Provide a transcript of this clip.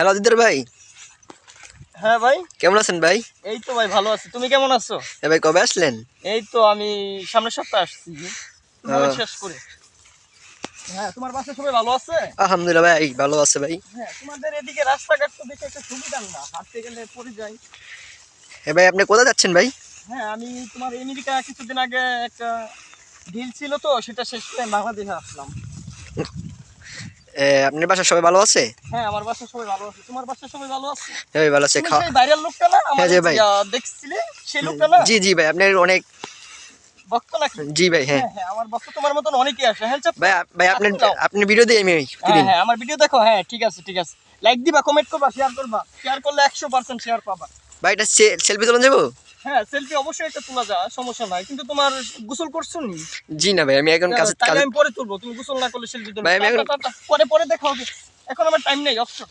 Hello দিদার ভাই। হ্যাঁ ভাই, কেমন আছেন ভাই? এই তো ভাই ভালো আছি। তুমি কেমন আছো? ভাই কবে আসলেন? এই তো আমি সামনের সপ্তাহে আসছি টুর্নামেন্ট শেষ করে। হ্যাঁ, তোমার বাসায় সবাই ভালো আছে? আলহামদুলিল্লাহ ভাই, ভালো আছে ভাই। হ্যাঁ, তোমাদের এদিকে রাস্তাঘাট তো দেখে একটা সুবিধা না, হাঁটতে গেলে পড়ে যাই। ভাই আপনি কোথায় যাচ্ছেন ভাই? হ্যাঁ, আমি তোমার আমেরিকা কিছুদিন আগে একটা ডিল ছিল তো, সেটা শেষ করে বাংলাদেশে আসলাম। আপনার বাসায় সবাই ভালো আছে? হ্যাঁ, আমার বাসায় সবাই ভালো আছে। তোমার বাসায় সবাই ভালো আছে? হ্যাঁ ভাই ভালো আছে। তুমি সেই ভাইরাল লোকটা না, আমার জি ভাই। দেখছিলে সেই লোকটা না? জি জি ভাই, আপনার অনেক ভক্ত নাকি? জি ভাই। হ্যাঁ হ্যাঁ, আমার ভক্ত তোমার মতন অনেকেই আসে। হ্যাঁ চাপ ভাই, ভাই আপনার আপনি যাও। আপনি ভিডিও দিই আমি হ্যাঁ প্রতিদিন। হ্যাঁ, আমার ভিডিও দেখো। হ্যাঁ ঠিক আছে ঠিক আছে, লাইক দিবা, কমেন্ট করবা, শেয়ার করবা। শেয়ার করলে 100% শেয়ার পাবা। ভাই এটা সেলফি তোলা যাবো? হ্যাঁ, সেলফি অবশ্যই একটা তোলা যায়, সমস্যা নাই। কিন্তু তোমার গোসল করছো নি? জি না ভাই, আমি এখন কাছে তাহলে আমি পরে তুলবো। তুমি গোসল না করলে সেলফি তুলবো। ভাই, আমি এখন পরে পরে দেখা হবে, এখন আমার টাইম নেই, অবসর।